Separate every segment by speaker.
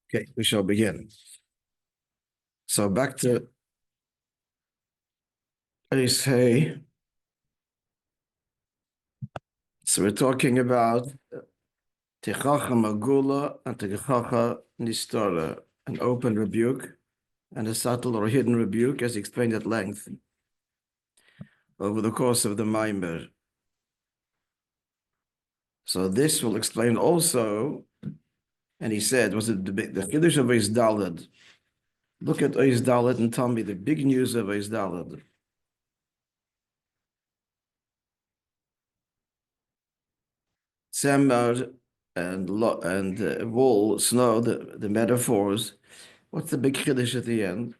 Speaker 1: Okay, we shall begin. So back to Eileh. So we're talking about tשכ magula and tשכ nistora, an open rebuke and a subtle or hidden rebuke, as explained at length over the course of the Maimer. So this will explain also, and he said, was it the Chiddush of Eis Daled? Look at Eis Daled and tell me the big news of Eis Daled. Summer and wool, snow, the metaphors. What's the big chiddush at the end?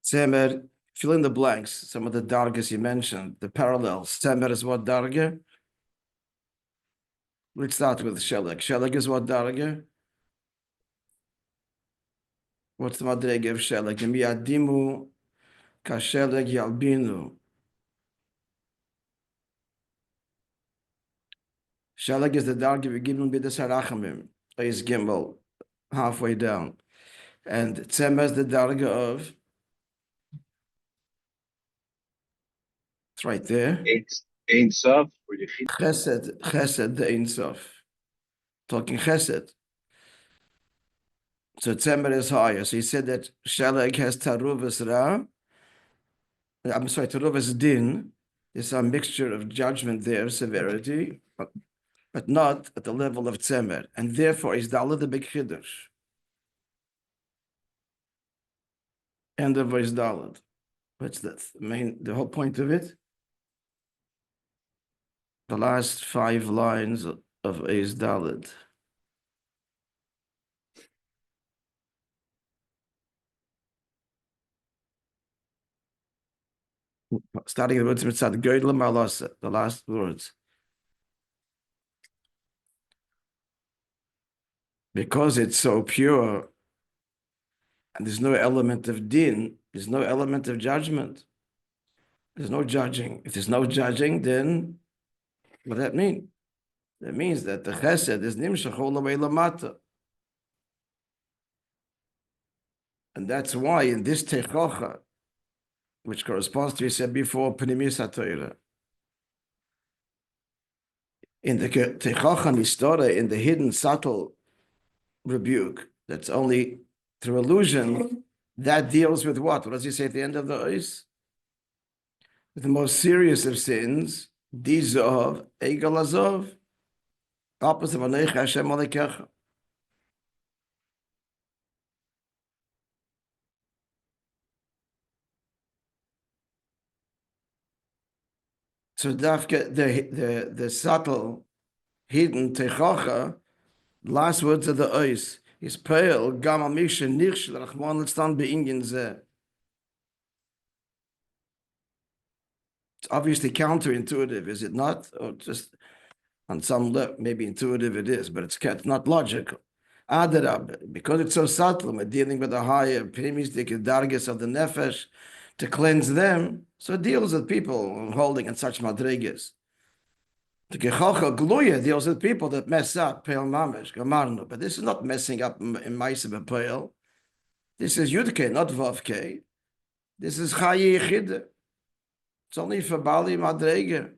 Speaker 1: Semer, fill in the blanks. Some of the dargas you mentioned, the parallels. Semer is what darga? Let's start with Sheleg. Sheleg is what darga? What's the madrega of Sheleg? Miadimu kasheleg yalbinu. Sheleg is the darga we give him b'des harachamim. Is Gimel, halfway down. And Tzemer is the darga of, it's right there.
Speaker 2: Ein Sof.
Speaker 1: Chesed, the Ein Sof. Talking Chesed. So Tzemer is higher. So he said that Sheleg has Taruvas Ra. I'm sorry, Taruvas Din. There's some mixture of judgment there, severity, but not at the level of Tzemer. And therefore, is Dalet the big Chiddush. End of Is Dalet. What's the the whole point of it? The last 5 lines of Is Dalet. Starting the words mitzad Goydel Malasa, the last words. Because it's so pure, and there's no element of din, there's no element of judgment. There's no judging. If there's no judging, then what does that mean? That means that the chesed is nimshach all the way lamata. And that's why in this teichocha, which corresponds to, we said before, pnimis haTorah, in the teichocha nistora, in the hidden, subtle rebuke, that's only through illusion, that deals with what? What does he say at the end of the ois? With the most serious of sins, dizov, egal azov, opposite of Anoich Hashem Alekecha. So Dafka, the subtle, hidden teichocha, last words of the ois, is pale, gamal misha nichsh, rachman l'stan be'inyan zeh. It's obviously counterintuitive, is it not? Or just on some level, maybe intuitive it is, but it's not logical. Adarab, because it's so subtle, we're dealing with the higher primistic dargis of the nefesh to cleanse them, so it deals with people holding in such madrigas. The gechocha gluya deals with people that mess up, peil mamish, gamarnu, but this is not messing up in ma'aseh b'peil. This is yudke, not vavke. This is chayi yichid. It's only for bali madrega.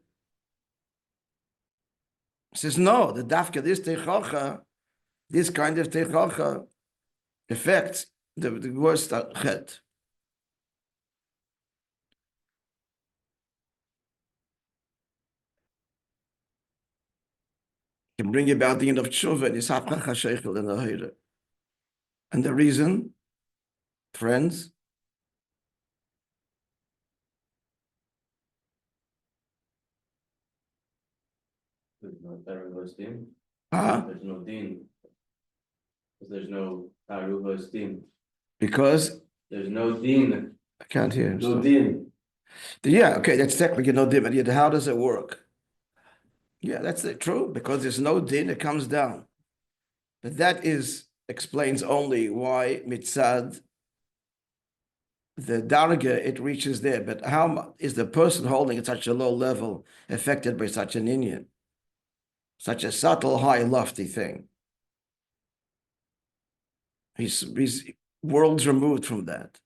Speaker 1: He says, no, the dafka, this teichocha, this kind of teichocha affects the worst chet. Can bring about the end of tshuva and yisafcha chasheichel in the hayra. And the reason, friends,
Speaker 3: there's no Taruva steam.
Speaker 1: huh?
Speaker 3: There's no din. There's no Taruva steam.
Speaker 1: Because
Speaker 3: There's no din.
Speaker 1: I can't hear him.
Speaker 3: No
Speaker 1: So.
Speaker 3: din.
Speaker 1: Yeah, okay, that's technically no din, but yet how does it work? Yeah, that's true, because there's no din, it comes down. But that explains only why mitzad the darga, it reaches there. But how is the person holding at such a low level affected by such an inyan? Such a subtle, high, lofty thing. He's worlds removed from that.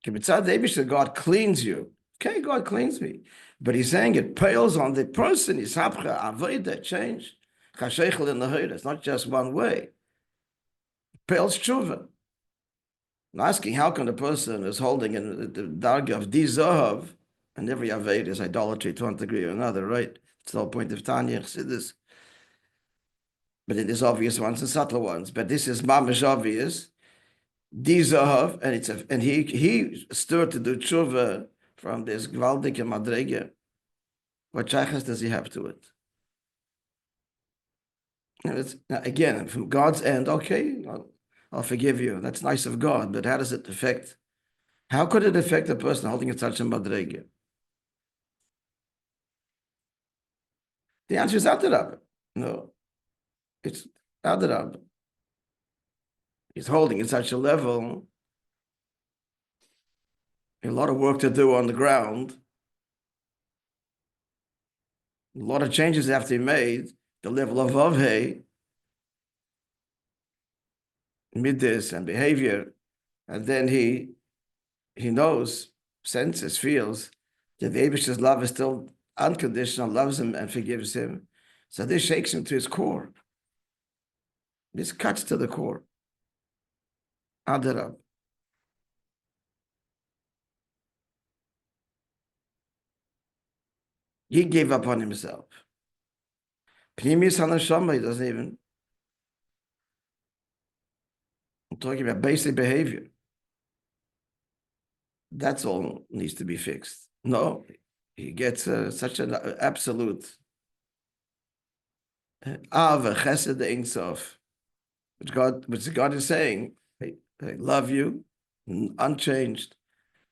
Speaker 1: God cleans you. Okay, God cleans me. But he's saying it pales on the person. It's avoid change. It's not just one way. Pales tshuva. I'm asking, how can a person is holding in the darga of Dizahav, and every Aved is idolatry to one degree or another, right? It's the whole point of Tanya, Chassidus. But it is obvious ones and subtle ones. But this is mamish obvious. Dizahav, and he stirred to do tshuva from this Gvaldike Madrege. What shaykhs does he have to it? And it's, again, from God's end, okay, I'll forgive you. That's nice of God, but how does it affect? How could it affect a person holding such a Madrege? The answer is Adarab. No, it's Adarab. He's holding at such a level. A lot of work to do on the ground. A lot of changes have to be made. The level of Vavhe, midas and behavior, and then he knows, senses, feels that the Eibishter's love is still unconditional, loves him and forgives him. So this shakes him to his core. This cuts to the core. Adarab. He gave up on himself. Pnimis Hanashama, he doesn't even. I'm talking about basic behavior. That's all needs to be fixed. No, he gets such an absolute Ava Chesed Ein Sof, which God is saying, I love you, unchanged,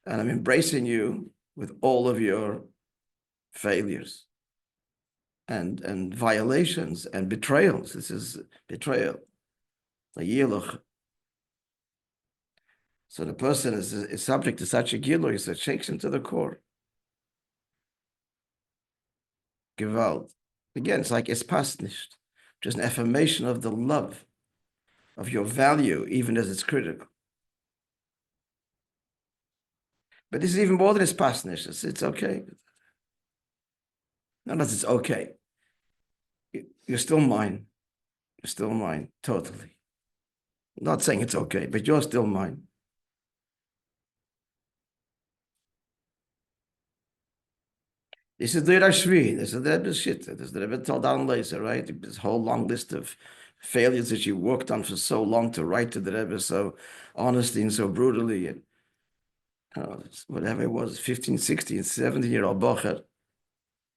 Speaker 1: and I'm embracing you with all of your failures and violations and betrayals. This is betrayal. A Yiluch. So the person is subject to such a Giluch, so it shakes him to the core. Gewalt. Again, it's like es passt nicht, which is an affirmation of the love, of your value, even as it's critical. But this is even more than es passt nicht. It's okay. Not that it's okay. You're still mine. You're still mine, totally. I'm not saying it's okay, but you're still mine. This is the Rashvi. This is the Rebbe's shit. This is the Rebbe told down later, right? This whole long list of failures that you worked on for so long to write to the Rebbe so honestly and so brutally. And whatever it was, 15, 16, 17-year-old bocher.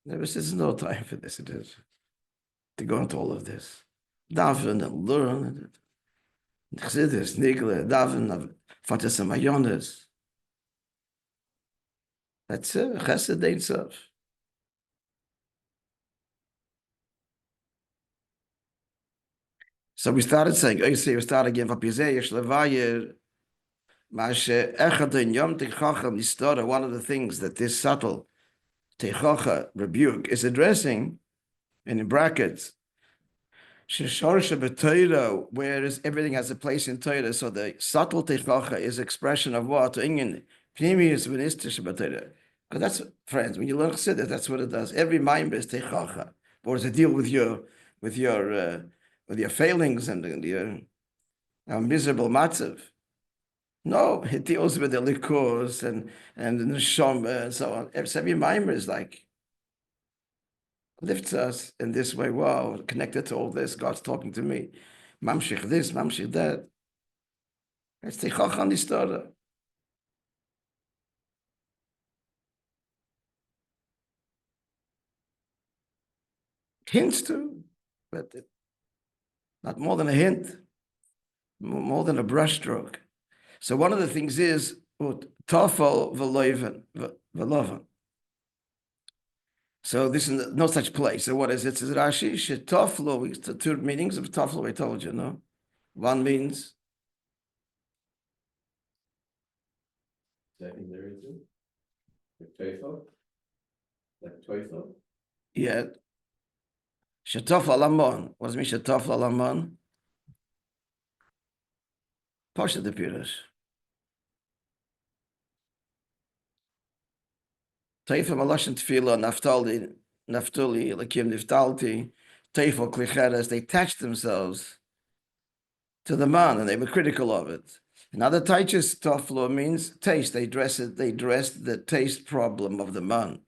Speaker 1: The Rebbe says, no time for this. It is to go into all of this. Daven and learn. Chassidus, Nigle, Daven, Fatas and Mayones. That's it. Chesed Ein Sof. So we started saying, we started again, one of the things that this subtle teichacha rebuke is addressing, and in brackets, whereas everything has a place in Torah, so the subtle teichacha is expression of what? Because that's, friends, when you learn Chassidus, that's what it does. Every mind is teichacha, or does it deal with your failings and your miserable matzav. No, it deals with the likos and the neshama and so on. Every mimer is like, lifts us in this way. Wow, connected to all this, God's talking to me. Mamshich this, mamshich that. It's teichach on this Torah. Hints too, but not more than a hint, more than a brushstroke. So one of the things is tafel v'loven. So this is no such place. So what is it? It says Rashi shetaflu. The two meanings of taflu I told you. No, one means
Speaker 3: secondary too? Like Teufel? Like Teufel?
Speaker 1: Yeah. Shetaf lalamon. What does it mean, Shetaf lalamon? Pasha the Pirush. Teifel maloshin tefillah, Naftali, Lakim Niftalti, Teifel klicheres. They attached themselves to the man, and they were critical of it. Another taichus toflo means taste. They dressed the taste problem of the man.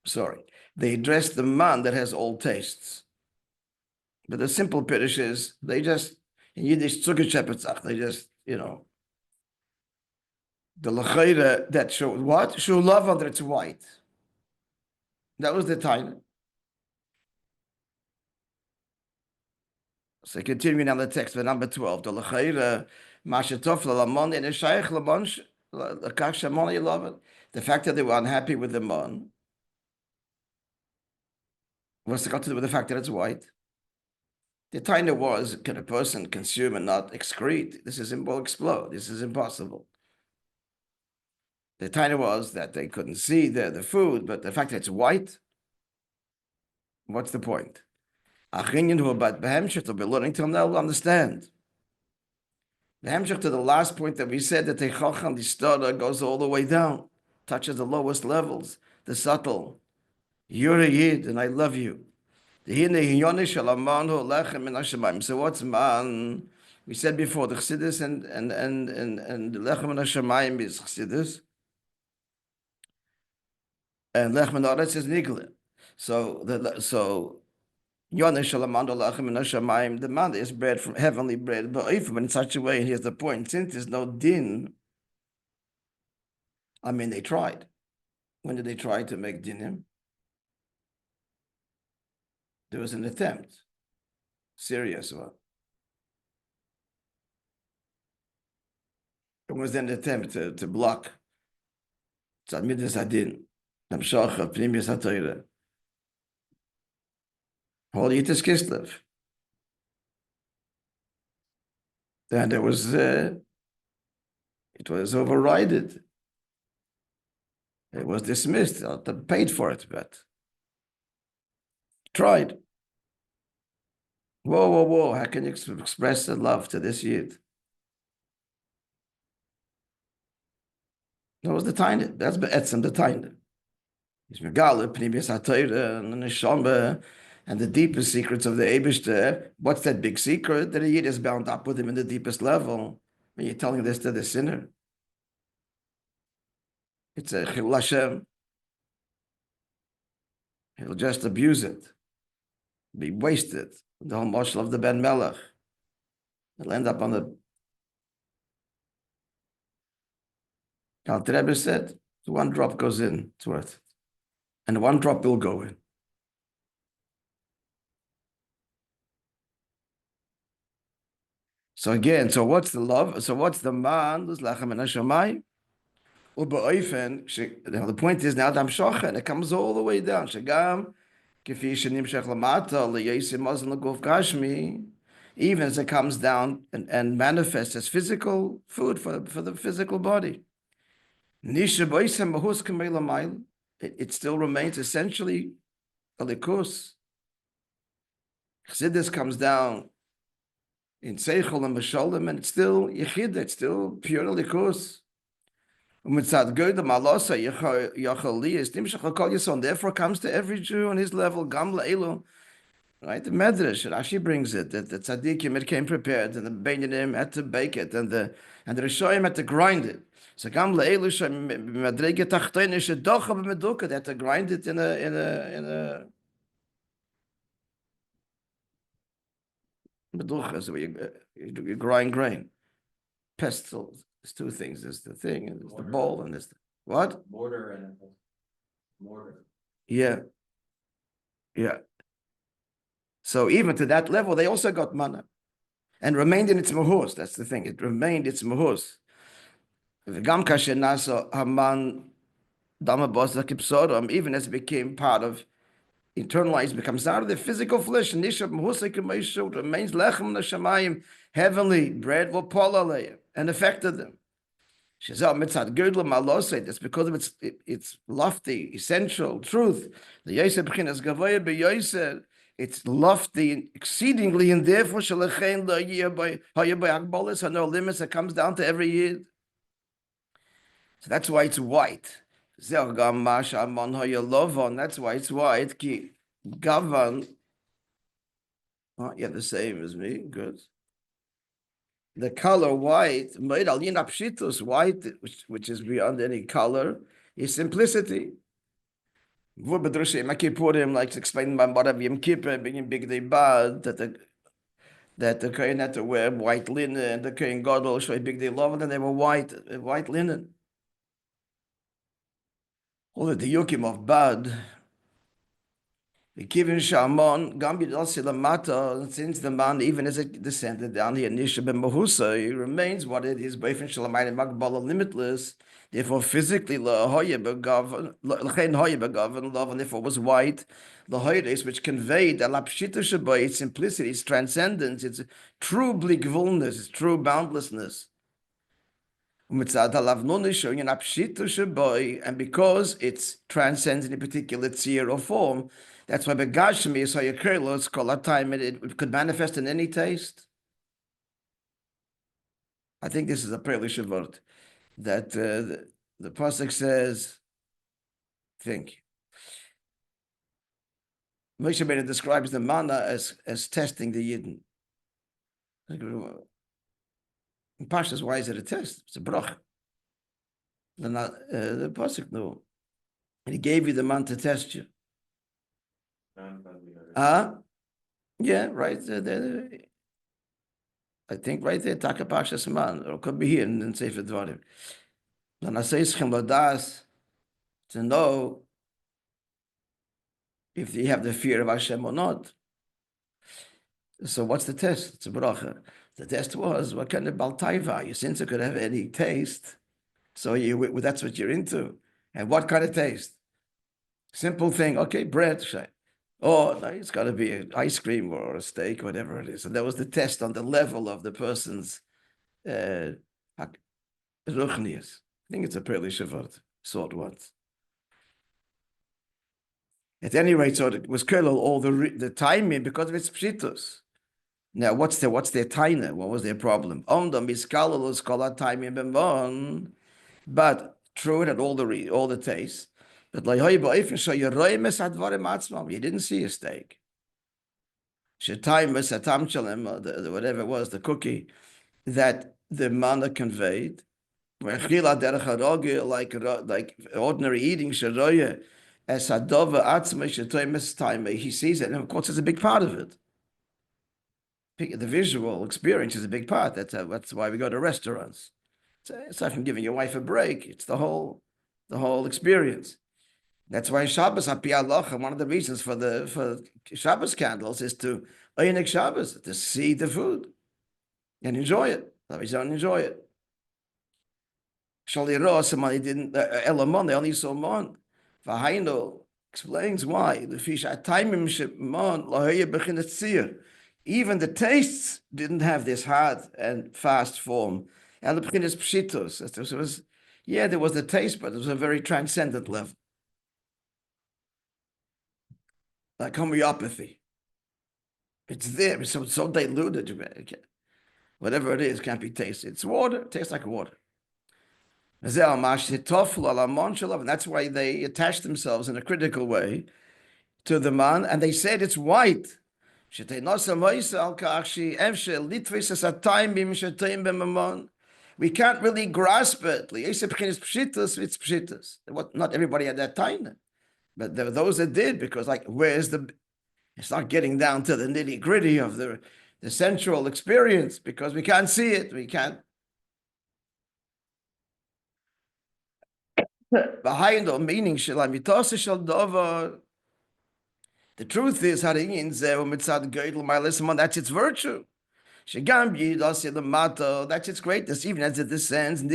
Speaker 1: Sorry, they addressed the man that has all tastes. But the simple Piddush is they just in Yiddish zugechepetzach. They just the lechayre that showed what show love under it's white. That was the time. So continuing on the text for number 12, the lechayre mashetov lalamon in a shaykh lamon lakach shamon yelavet. The fact that they were unhappy with the man. What's it got to do with the fact that it's white? The taina was, can a person consume and not excrete? This will explode. This is impossible. The taina was that they couldn't see the food, but the fact that it's white, what's the point? Achinyan who about behemshech will be learning till now will understand. Behemshech to the last point that we said that the chacham, the stada, goes all the way down, touches the lowest levels, the subtle. You're a yid and I love you. So what's man? We said before the chassidus and the lechem and hashamayim is chassidus, and lechem and aretz is nigla. So yonish shalaman lechem and hashamayim, the man is bread from heavenly bread, but even in such a way. And here's the point: since there's no din, I mean, they tried. When did they try to make dinim? There was an attempt, serious one. It was an attempt to block Tzadmidas Adin, Namshacha, Pnimius HaTorah. Holy Kislev. And it was overridden. It was dismissed, paid for it, but tried. Whoa. How can you express the love to this yid? That was the tiny. That's be'etzem the tiny. He's megala, pnimius ha'torah, and neshama, and the deepest secrets of the Eibishter. What's that big secret? That a yid is bound up with him in the deepest level. When you're telling this to the sinner, it's a chil Hashem. He'll just abuse it, be wasted. The whole marshal of the Ben Melech. It'll end up on the. Al Rebbe said, one drop goes in, it's worth it. And one drop will go in. So again, so what's the love? So what's the man? The point is now Adam Shochen, it comes all the way down. Shagam, even as it comes down and manifests as physical food for the physical body. It still remains essentially a likus. Chassidus comes down in Seichel and Mesholim, and it's still Yechid, it's still pure likus. Therefore comes to every Jew on his level. Right? The Medrash, Rashi brings it that the tzaddikim it came prepared, and the Beinim had to bake it, and the Rishoyim had to grind it. So they had to grind it in a meducha, so you grind grain. Pestle. There's two things. There's the thing, and there's the bowl, and there's the what?
Speaker 3: Mortar and mortar.
Speaker 1: Yeah. So even to that level, they also got manna, and remained in its mahus. That's the thing. It remained its mahus. Even as it became part of internalized, becomes out of the physical flesh. It remains lechem neshamayim, heavenly bread will and affected them. It's because of its lofty, essential truth. It's lofty exceedingly, and therefore no limits that comes down to every year. So that's why it's white. That's why it's white. Gavan. Oh, you're the same as me. Good. The color white, white, which is beyond any color, is simplicity. Like explained by Marav Yom Kippur, being big day bad, that the Kohen had to wear white linen, and the Kohen Gadol show big day love, and they were white linen. All the yukim of bad. Given Shamon, Gambi Dossi Lamata, since the man, even as it descended down here, Nisha ben Mahusa, he remains what it is, boyfriend Shalamite and Magbala limitless. Therefore, physically, Lahoya Begavan, Lachen Hoya Begavan, love, and therefore was white, Lahoyes, which conveyed a Lapshita Shabbai, its simplicity, its transcendence, its true bleakfulness, its true boundlessness. And because it transcends in a particular tzir or form, that's why Begashmi is Hayakirlos call a time it could manifest in any taste. I think this is a Perlish word that the pasuk says. Think Moishe Rabbeinu describes the manna as testing the Yidden. In Pashas, why is it a test? It's a brach. The pasuk no, and he gave you the man to test you. Yeah, right. I think right there, Taka Pashas man, or it could be here in Sefer Dvarim. And I say Ladas to know if you have the fear of Hashem or not. So what's the test? It's a bracha. The test was what kind of baltaiva, since it could have any taste. So that's what you're into. And what kind of taste? Simple thing. Okay, bread. Oh, no, it's got to be an ice cream or a steak, whatever it is. And that was the test on the level of the person's ruchnius. I think it's a Perli Shavot, sort once. At any rate, so it was killed all the timing because of its pshitus. Now, what's their taina? What was their problem? But true, it had all the taste. But you didn't see a steak. Whatever it was, the cookie that the manna conveyed. Like ordinary eating, he sees it, and of course, it's a big part of it. The visual experience is a big part. That's why we go to restaurants. Aside from giving your wife a break, it's the whole experience. That's why Shabbos, one of the reasons for Shabbos candles is to Einik Shabbos, to see the food and enjoy it. Otherwise, don't enjoy it. Somebody didn't, Elamon, they only saw Mon. Vahaino explains why. The fish even the tastes didn't have this hard and fast form. And the pshitos. There was the taste, but it was a very transcendent level. Like homeopathy. It's there, it's so diluted. Whatever it is can't be tasted. It's water, it tastes like water. And that's why they attach themselves in a critical way to the man, and they said it's white. We can't really grasp it. It's pshitus. Not everybody had that time, but there were those that did, because it's not getting down to the nitty gritty of the sensual experience, because we can't see it. We can't. Behind the meaning, the truth is, that's its virtue. That's its greatness, even as it descends. It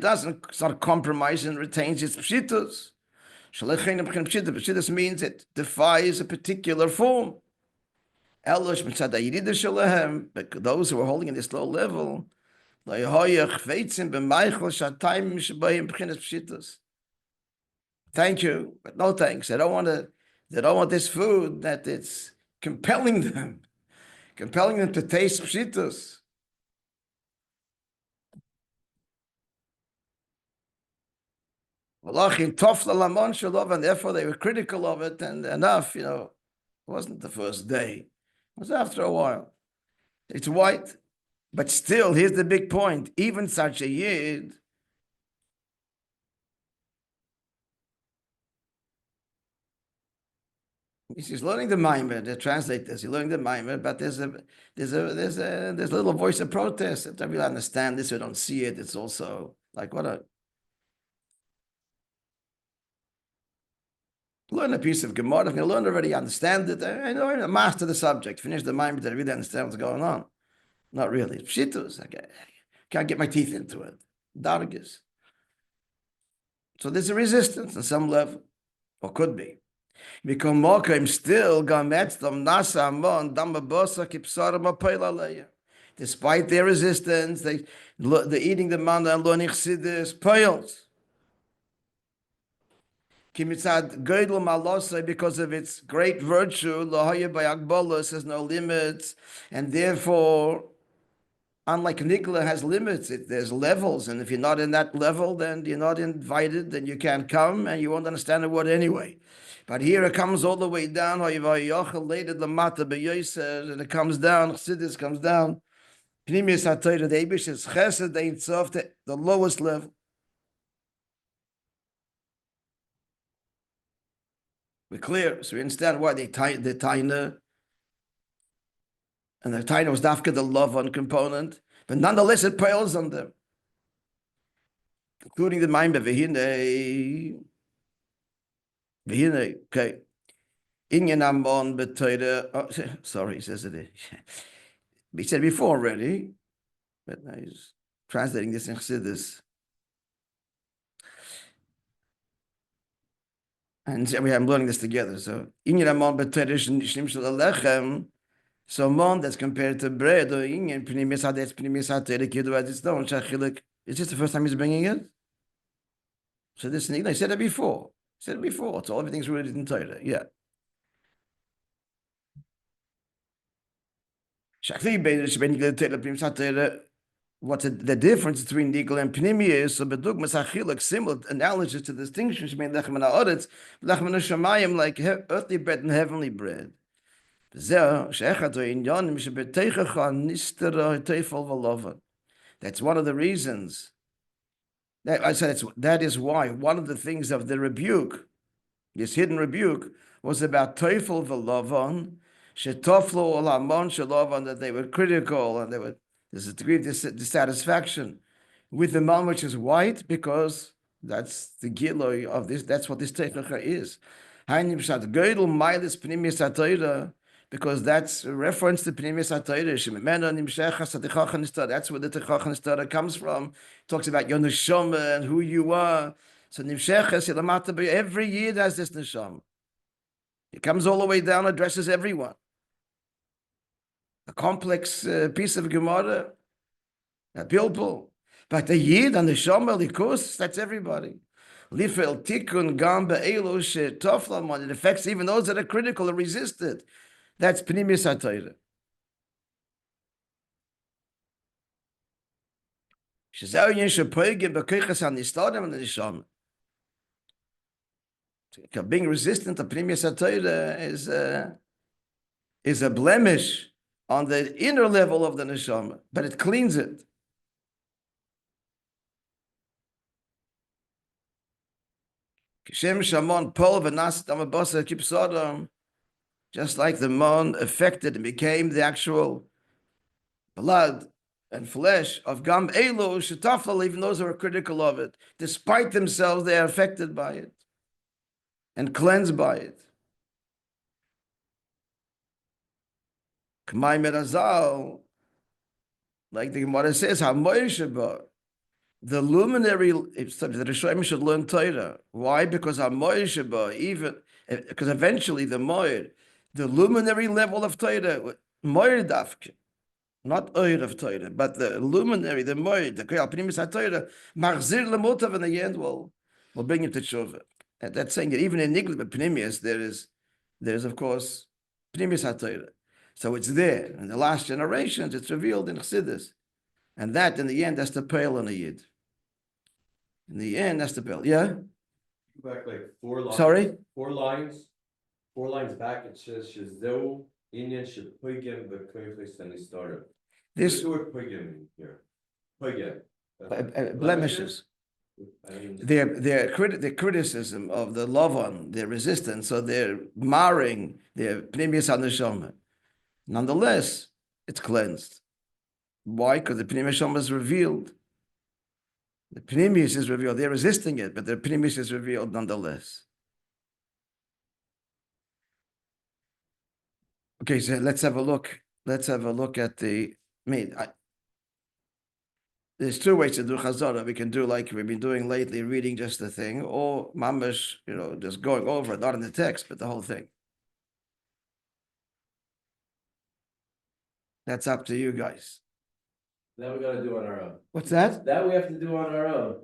Speaker 1: doesn't, it's not compromised and retains its pshitus. Pshitus means it defies a particular form. But those who are holding in this low level, Thank you, but no thanks. They don't want this food that it's compelling them to taste pshitus. And therefore they were critical of it, and enough, it wasn't the first day. It was after a while. It's white, but still, here's the big point. Even such a yid, he's learning the Maimon. The translators, he's learning the Maimon, but there's a little voice of protest. That I really understand this. We don't see it. It's also like learn a piece of Gemara. If you learn already, understand it. I know I master the subject. Finish the Maimon that I really understand what's going on. Not really. Pshitus. I can't get my teeth into it. Dargis. So there's a resistance on some level, or could be. Because Mokim still despite their resistance, they're eating the manna and learning chassidus, pearls. Because of its great virtue, has no limits, and therefore, unlike Nigla has limits, there's levels, and if you're not in that level, then you're not invited, then you can't come, and you won't understand the word anyway. But here it comes all the way down, and it comes down, Chassidus comes down, the Eibush is Chesed, the lowest level. We're clear, so we understand why the Taina, and the Taina was dafka the love on component, but nonetheless it pales on them, including the mind of V'hinei, okay. Inyan Amon b'Torah. Sorry, he says it. We said before already, but now he's translating this in Chassidus. And I'm learning this together. So Inyan Amon b'Torah shnim shel alechem. So Amon that's compared to bread or Inyan pnimis hadetz pnimis haTorah kidu as its own shachiluk. Is this the first time he's bringing it? So this I said it before. So everything's rooted in Torah. Yeah. What's the difference between Nigel and Pnimi is, so bedugmas hachiluk, similar analogies to distinctions between lechem and ha'aretz, lechem and shamayim, like earthly bread and heavenly bread. That's one of the reasons. That is why one of the things of the rebuke, this hidden rebuke, was about teifel v'lovon, shetoflo olamon shalovon, that they were critical and there's a degree of dissatisfaction with the man which is white, because that's the giloi of this. That's what this teifel is. Because that's a reference to Pnimis HaTorah. That's where the Tchach HaNistara comes from. It talks about your neshama and who you are. So every year it has this neshama. It comes all the way down, addresses everyone. A complex piece of Gemara, a bilbul. But the yid and the neshama, likus, that's everybody. Lifel tikun gam be'elu shetoflamon. It affects even those that are critical or resisted. That's Pnimis HaTorah. Being resistant to Pnimis HaTorah is a blemish on the inner level of the neshama, but it cleans it. Just like the mon affected and became the actual blood and flesh of Gam Elu Shetaflal, even those who are critical of it, despite themselves, they are affected by it and cleansed by it. K'may Merazal, like the Gemara says, Moishe, the luminary, the Rishonim should learn Torah. Why? Because Moishe, even because eventually the luminary level of Torah, Moir Dafke, not Oir of Torah, but the luminary, the Moed, the Koyal Pnimis HaTorah, Machzir Lemutav, in the end will bring him to Tshuva. And that's saying that even in Nigla Pnimius, there's of course Pnimis HaTorah. So it's there. In the last generations, it's revealed in Chassidus. And that, in the end, that's the pale on a Yid. In the end, that's the pale. Yeah?
Speaker 2: Back like 4 lines.
Speaker 1: Sorry?
Speaker 2: 4 lines. 4 lines back, it says, Shazeu Inyan Shepugim Bekoichis and started.
Speaker 1: This
Speaker 2: What's the word pugim here? Pugim.
Speaker 1: blemishes.
Speaker 2: I mean,
Speaker 1: Their criticism of the Lavan, their resistance, so they're marring their Pnimius HaNeshama. Nonetheless, it's cleansed. Why? Because the Pnimius HaNeshama is revealed. The Pnimius is revealed. They're resisting it, but the Pnimius is revealed nonetheless. Okay, so let's have a look. Let's have a look at the. There's 2 ways to do Chazorah. We can do like we've been doing lately, reading just the thing, or mamash, just going over it, not in the text, but the whole thing. That's up to you guys.
Speaker 3: That we gotta do on our own.
Speaker 1: What's that?
Speaker 3: That we have to do on our own.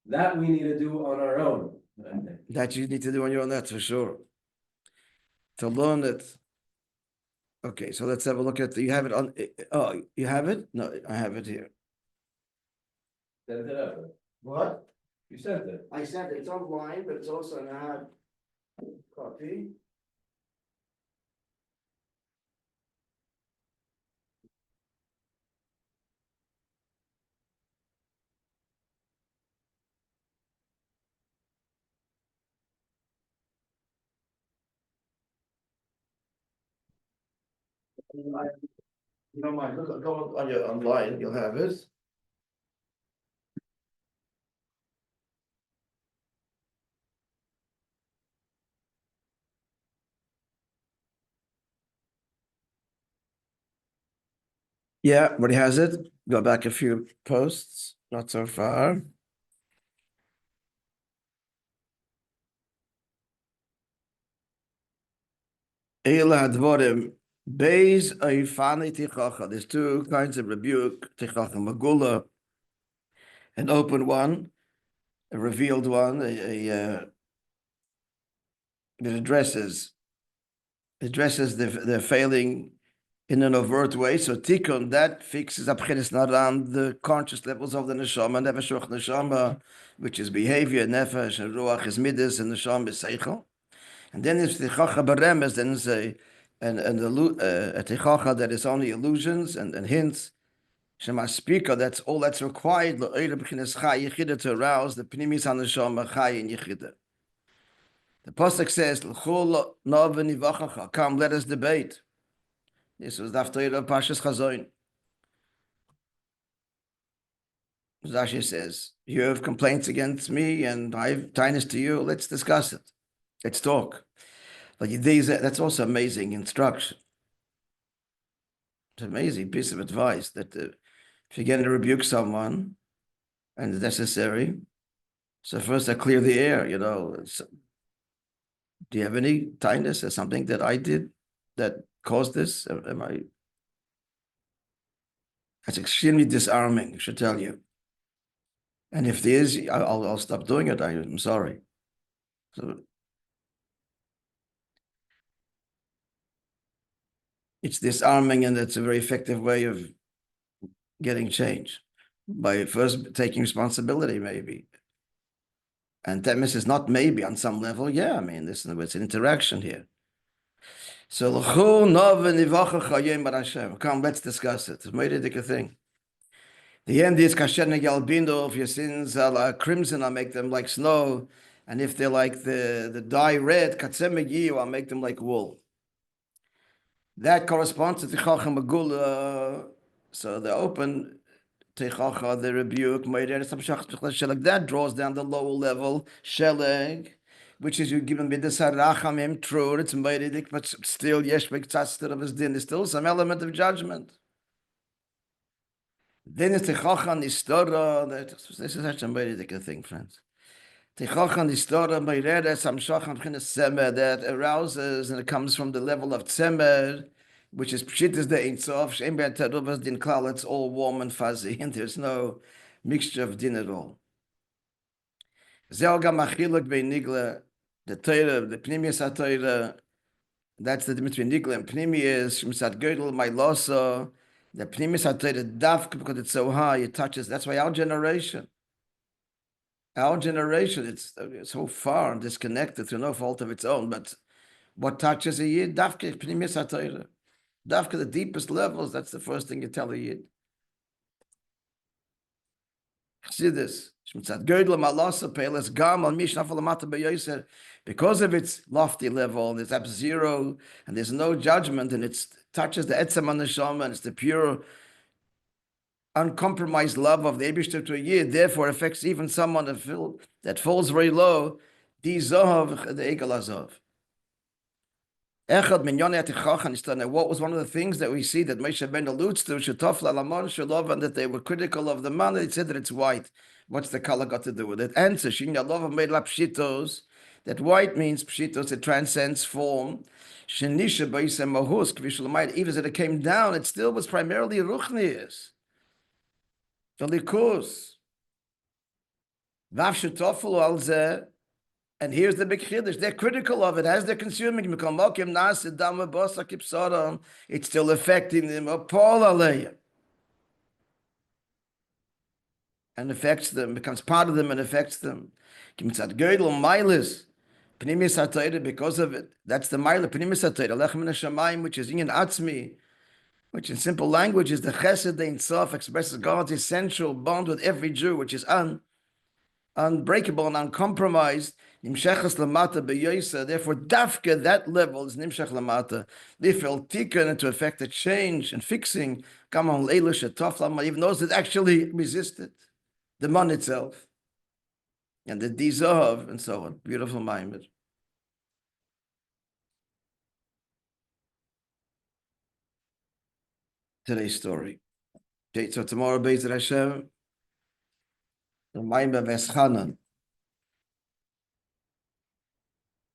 Speaker 3: That we need to do on our own, I think.
Speaker 1: That you need to do on your own, that's for sure. To learn it. Okay, so let's have a look at you have it on. Oh, you have it? No, I have it here.
Speaker 3: Send it up.
Speaker 1: What?
Speaker 3: You sent it.
Speaker 1: I sent it. It's online, but it's also an hard copy. You don't mind, go on your online, you'll have it. Yeah, but he has it. Go back a few posts, not so far. Eileh Hadevorim, Beis Oifani Tichacha. There's 2 kinds of rebuke, Tichacha Magula, an open one, a revealed one, that addresses the failing in an overt way. So Tikkun, that fixes Abchenis Naran, the conscious levels of the Neshama, Nefesh Neshama, which is behavior, Nefesh, and Ruach is Midas, and Neshama is Seichel. And then it's Tichacha Beremes, then it's a Tichacha that is only illusions and hints. Shema Speaker, that's all that's required, to arouse the Pnimis HaNeshama, Chai and Yechida. The Pasuk says, come, let us debate. This was after Pashas Chazon. Rashi says, you have complaints against me and I have kindness to you. Let's discuss it. Let's talk. But that's also amazing instruction. It's an amazing piece of advice that if you're going to rebuke someone and it's necessary, so first I clear the air, do you have any kindness or something that I did that caused this? That's extremely disarming, I should tell you. And if there is, I'll stop doing it. I'm sorry. So it's disarming, and it's a very effective way of getting change by first taking responsibility, maybe. And temis is not maybe on some level. Yeah, I mean, it's an interaction here. So come, let's discuss it. It's a very thing. The end is kasher galbino. If your sins are like crimson, I'll make them like snow, and if they're like the dye red, katzemegi, I'll make them like wool. That corresponds to tichacha magula. So the open tichacha, the rebuke, that draws down the lower level sheleg, which is you given b'desarachamim. True, it's meidik, but still yesh b'ktzastir of his din. There's still some element of judgment. Then it's Tichacha Nistora. This is such a meidik thing, friends. Tichacha Nistora Meireda Samshachan Chines Semer, that arouses and it comes from the level of Tzemer, which is Pshittas the Ein Sof, Shein Ben Teruvas Din Klal, it's all warm and fuzzy, and there's no mixture of din at all. Zel Gam Achiluk Bein Nigla, the Torah, the Pnimius HaTorah, that's the difference between Nigla and Pnimius, Shemsat Gödel, Mailoso, the Pnimius HaTorah, Dafk, because it's so high, it touches, that's why our generation, it's so far and disconnected through no fault of its own, but what touches a Yid, Dafk, Pnimius HaTorah. Dafka, the deepest levels, that's the first thing you tell a Yid. Chassidus, because of its lofty level, there's zero, and there's no judgment, and it touches the etzem and neshama, and it's the pure, uncompromised love of the Eibishter to a Yid, therefore affects even someone that falls very low, the Zohav, the Egel Azov. What was one of the things that we see that Moishe Ben alludes to, and that they were critical of the man? They said that it's white. What's the color got to do with it? Answer, that white means pshitos, it transcends form. Even as it came down, it still was primarily ruchnius. And here's the big chiddush. They're critical of it as they're consuming. It's still affecting them. And affects them, becomes part of them and affects them. Because of it. That's the Mailah, which is in Atzmi, which in simple language is the Chesed Ein Sof, expresses God's essential bond with every Jew, which is unbreakable and uncompromised. Nimshechas lamata beyoisa. Therefore, dafka, that level is nimshech lamata. They felt tikkun to effect a change and fixing. Come on, Eileh shetov lama. Even those that actually resisted the man itself and the dizov and so on. Beautiful maamer. Today's story. Okay, so tomorrow, Be'ez Hashem, the maamer Veschanan.